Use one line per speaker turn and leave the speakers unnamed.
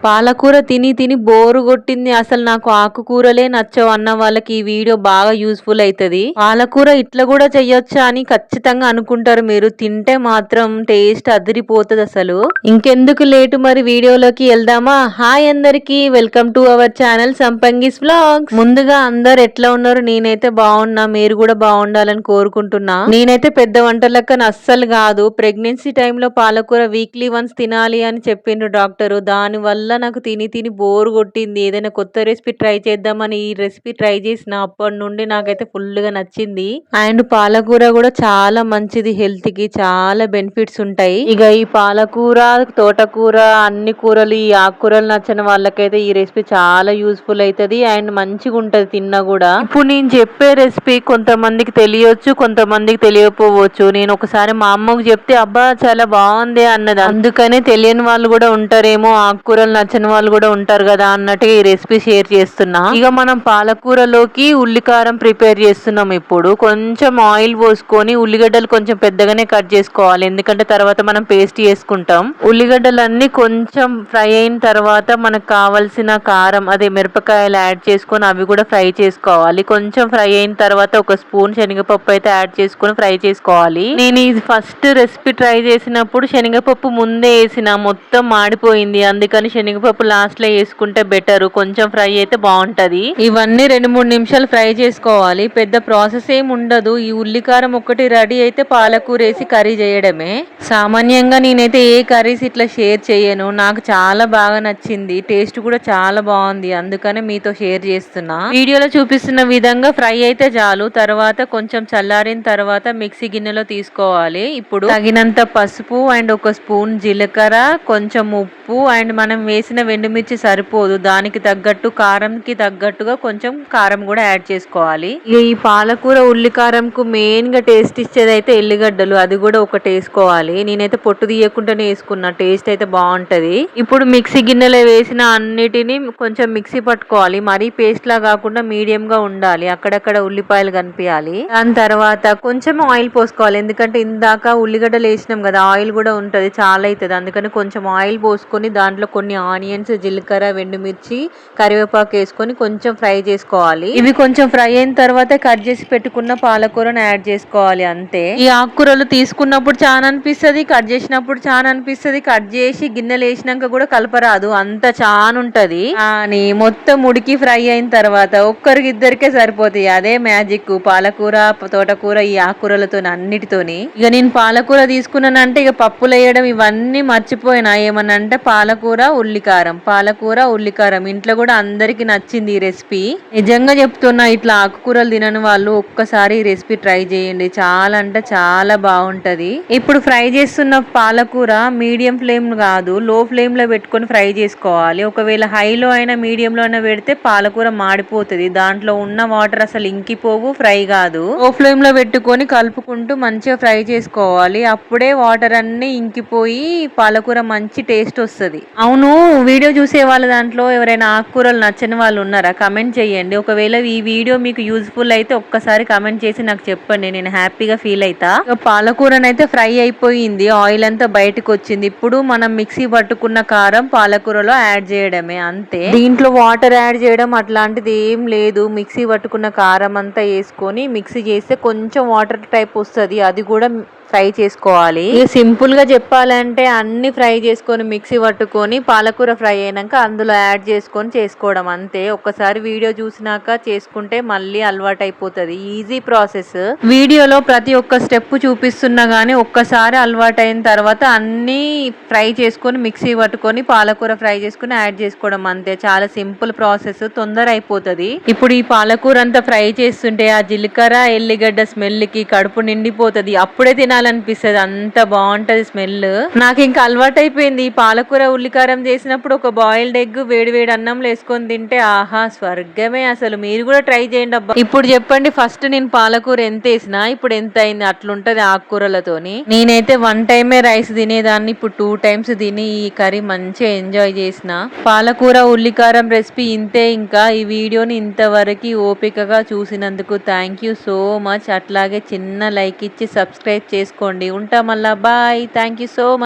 పాలకూర తిని తిని బోరు కొట్టింది, అసలు నాకు ఆకుకూరలే నచ్చవు అన్న వాళ్ళకి ఈ వీడియో బాగా యూస్ఫుల్ అవుతుంది. పాలకూర ఇట్లా కూడా చెయ్యొచ్చా అని ఖచ్చితంగా అనుకుంటారు మీరు. తింటే మాత్రం టేస్ట్ అదిరిపోతుంది అసలు. ఇంకెందుకు లేటు, మరి వీడియోలోకి వెళ్దామా? హాయ్ అందరికి, వెల్కమ్ టు అవర్ ఛానల్ సంపంగిస్ వ్లాగ్స్. ముందుగా అందరు ఎట్లా ఉన్నారు? నేనైతే బాగున్నా, మీరు కూడా బాగుండాలని కోరుకుంటున్నా. నేనైతే పెద్ద వంటలక్కని అస్సలు కాదు. ప్రెగ్నెన్సీ టైంలో పాలకూర వీక్లీ వన్స్ తినాలి అని చెప్పిండ్రు డాక్టర్. దాని వల్ల నాకు తిని తిని బోర్ కొట్టింది. ఏదైనా కొత్త రెసిపీ ట్రై చేద్దామని ఈ రెసిపీ ట్రై చేసిన. అప్పటి నుండి నాకైతే ఫుల్ గా నచ్చింది. అండ్ పాలకూర కూడా చాలా మంచిది, హెల్త్ కి చాలా బెనిఫిట్స్ ఉంటాయి. ఇక ఈ పాలకూర, తోటకూర, అన్ని కూరలు, ఈ ఆకుకూరలు నచ్చని వాళ్ళకైతే ఈ రెసిపీ చాలా యూస్ఫుల్ అవుతుంది అండ్ మంచిగా ఉంటది తిన్నా కూడా. ఇప్పుడు నేను చెప్పే రెసిపీ కొంతమందికి తెలియచ్చు, కొంతమందికి తెలియకపోవచ్చు. నేను ఒకసారి మా అమ్మకు చెప్తే అబ్బా చాలా బాగుంది అన్నది. అందుకనే తెలియని వాళ్ళు కూడా ఉంటారేమో, ఆకుకూరలు నచ్చని వాళ్ళు కూడా ఉంటారు కదా అన్నట్టుగా ఈ రెసిపీ షేర్ చేస్తున్నా. ఇక మనం పాలకూరలోకి ఉల్లికారం ప్రిపేర్ చేస్తున్నాం. ఇప్పుడు కొంచెం ఆయిల్ పోసుకొని ఉల్లిగడ్డలు కొంచెం పెద్దగానే కట్ చేసుకోవాలి, ఎందుకంటే తర్వాత మనం పేస్ట్ చేసుకుంటాం. ఉల్లిగడ్డలన్నీ కొంచెం ఫ్రై అయిన తర్వాత మనకు కావలసిన కారం, అదే మిరపకాయలు యాడ్ చేసుకొని అవి కూడా ఫ్రై చేసుకోవాలి. కొంచెం ఫ్రై అయిన తర్వాత ఒక స్పూన్ శనగపప్పు అయితే యాడ్ చేసుకొని ఫ్రై చేసుకోవాలి. నేను ఇది ఫస్ట్ రెసిపీ ట్రై చేసినప్పుడు శనగపప్పు ముందే వేసిన, మొత్తం మాడిపోయింది. అందుకని శనగపప్పు లాస్ట్ లో వేసుకుంటే బెటర్, కొంచెం ఫ్రై అయితే బాగుంటది. ఇవన్నీ 2-3 నిమిషాలు ఫ్రై చేసుకోవాలి. పెద్ద ప్రాసెస్ ఏమి ఉండదు. ఈ ఉల్లికారం ఒకటి రెడీ అయితే పాలకూర వేసి కర్రీ చేయడమే. సామాన్యంగా నేనైతే ఏ కర్రీస్ ఇట్లా షేర్ చేయను, నాకు చాలా బాగా నచ్చింది, టేస్ట్ కూడా చాలా బాగుంది, అందుకనే మీతో షేర్ చేస్తున్నా. వీడియోలో చూపిస్తున్న విధంగా ఫ్రై అయితే చాలు. తర్వాత కొంచెం చల్లారిన తర్వాత మిక్సీ గిన్నెలో తీసుకోవాలి. ఇప్పుడు తగినంత పసుపు అండ్ ఒక స్పూన్ జీలకర్ర, కొంచెం ఉప్పు అండ్ మనం వేసిన వెండుమిర్చి సరిపోదు, దానికి తగ్గట్టు కారంకి తగ్గట్టుగా కొంచెం కారం కూడా యాడ్ చేసుకోవాలి. ఈ పాలకూర ఉల్లికారంకు మెయిన్ గా టేస్ట్ ఇచ్చేది అయితే ఎల్లిగడ్డలు, అది కూడా ఒకటి వేసుకోవాలి. నేనైతే పొట్టు తీయకుండానే వేసుకున్నా, టేస్ట్ అయితే బాగుంటది. ఇప్పుడు మిక్సీ గిన్నెలో వేసిన అన్నిటిని కొంచెం మిక్సీ పట్టుకోవాలి. మరీ పేస్ట్ లా కాకుండా మీడియం గా ఉండాలి, అక్కడక్కడ ఉల్లిపాయలు కనిపించాలి. దాని తర్వాత కొంచెం ఆయిల్ పోసుకోవాలి, ఎందుకంటే ఇందాక ఉల్లిగడ్డలు వేసినాం కదా, ఆయిల్ కూడా ఉంటది, చాలా అవుతుంది. అందుకని కొంచెం ఆయిల్ పోసుకొని దాంట్లో కొన్ని ఆనియన్స్, జీలకర్ర, వెండుమిర్చి, కరివేపాకు వేసుకొని కొంచెం ఫ్రై చేసుకోవాలి. ఇవి కొంచెం ఫ్రై అయిన తర్వాత కట్ చేసి పెట్టుకున్న పాలకూరను యాడ్ చేసుకోవాలి, అంతే. ఈ ఆకుకూరలు తీసుకున్నప్పుడు చాలా అనిపిస్తుంది, కట్ చేసినప్పుడు చాలా అనిపిస్తుంది. కట్ చేసి గిన్నెలు వేసినాక కూడా కలపరాదు, అంత చాలా ఉంటది. అని మొత్తం ఉడికి ఫ్రై అయిన తర్వాత ఒక్కరికి ఇద్దరికే సరిపోతాయి. అదే మ్యాజిక్ పాలకూర, తోటకూర, ఈ ఆకుకూరలతో అన్నిటితోని. ఇక నేను పాలకూర తీసుకున్నానంటే ఇక పప్పులు వేయడం ఇవన్నీ మర్చిపోయినా. ఏమన్నా అంటే పాలకూర ఉల్లికారం, పాలకూర ఉల్లికారం. ఇంట్లో కూడా అందరికి నచ్చింది ఈ రెసిపీ. నిజంగా చెప్తున్నా, ఇట్లా ఆకుకూరలు తినని వాళ్ళు ఒక్కసారి ఈ రెసిపీ ట్రై చేయండి, చాలా అంటే చాలా బాగుంటది. ఇప్పుడు ఫ్రై చేస్తున్న పాలకూర మీడియం ఫ్లేమ్ కాదు, లో ఫ్లేమ్ లో పెట్టుకొని ఫ్రై చేసుకోవాలి. ఒకవేళ హైలో అయినా మీడియంలో అయినా పెడితే పాలకూర మాడిపోతుంది, దాంట్లో ఉన్న వాటర్ అసలు ఇంకిపోవు, ఫ్రై కాదు. లో ఫ్లేమ్ లో పెట్టుకొని కలుపుకుంటూ మంచిగా ఫ్రై చేసుకోవాలి. అప్పుడే వాటర్ అన్ని ఇంకిపోయి పాలకూర మంచి టేస్ట్ వస్తుంది. అవును, వీడియో చూసే వాళ్ళ దాంట్లో ఎవరైనా ఆకుకూరలు నచ్చని వాళ్ళు ఉన్నారా? కమెంట్ చేయండి. ఒకవేళ ఈ వీడియో మీకు యూజ్ఫుల్ అయితే ఒక్కసారి కమెంట్ చేసి నాకు చెప్పండి, నేను హ్యాపీగా ఫీల్ అవుతా. పాలకూరనైతే ఫ్రై అయిపోయింది, ఆయిల్ అంతా బయటకు వచ్చింది. ఇప్పుడు మనం మిక్సీ పట్టుకున్న కారం పాలకూరలో యాడ్ చేయడమే, అంతే. దీంట్లో వాటర్ యాడ్ చేయడం అట్లాంటిది ఏం లేదు. మిక్సీ పట్టుకున్న కారం అంతా వేసుకొని మిక్సీ చేస్తే కొంచెం వాటర్ టైప్ వస్తుంది, అది కూడా ఫ్రై చేసుకోవాలి. ఇక సింపుల్ గా చెప్పాలంటే అన్ని ఫ్రై చేసుకొని మిక్సీ పట్టుకొని పాలకూర ఫ్రై అయినాక అందులో యాడ్ చేసుకొని చేసుకోవడం, అంతే. ఒక్కసారి వీడియో చూసినాక చేసుకుంటే మళ్ళీ అలవాటు అయిపోతుంది, ఈజీ ప్రాసెస్. వీడియోలో ప్రతి ఒక్క స్టెప్ చూపిస్తున్నా గానీ ఒక్కసారి అలవాటు అయిన తర్వాత అన్ని ఫ్రై చేసుకొని మిక్సీ పట్టుకొని పాలకూర ఫ్రై చేసుకుని యాడ్ చేసుకోవడం, అంతే. చాలా సింపుల్ ప్రాసెస్, తొందర అయిపోతుంది. ఇప్పుడు ఈ పాలకూర అంతా ఫ్రై చేస్తుంటే ఆ జీలకర్ర, ఎల్లిగడ్డ స్మెల్ కి కడుపు నిండిపోతుంది, అప్పుడే తినాలనిపిస్తుంది, అంత బాగుంటది స్మెల్. నాకు ఇంకా అలవాటు అయిపోయింది. పాలకూర ఉల్లికారం చేసినప్పుడు ఒక బాయిల్డ్ ఎగ్ వేడి వేడి అన్నంలో వేసుకొని తింటే ఆహా స్వర్గమే అసలు. మీరు కూడా ట్రై చేయండి అబ్బా. ఇప్పుడు చెప్పండి, ఫస్ట్ నేను పాలకూర ఎంత వేసినా ఇప్పుడు ఎంత అయింది? అట్లుంటది ఆకుకూరలతోని. నేనైతే 1 టైమే రైస్ తినేదాన్ని, ఇప్పుడు 2 టైమ్స్ తిని ఈ కర్రీ మంచిగా ఎంజాయ్ చేసిన. పాలకూర ఉల్లికారం రెసిపీ ఇంతే. ఇంకా ఈ వీడియోని ఇంతవరకు ఓపికగా చూసినందుకు థ్యాంక్ యూ సో మచ్. అట్లాగే చిన్న లైక్ ఇచ్చి సబ్స్క్రైబ్ చేసుకోండి. ఉంటా మళ్ళా, bye. Thank you so much.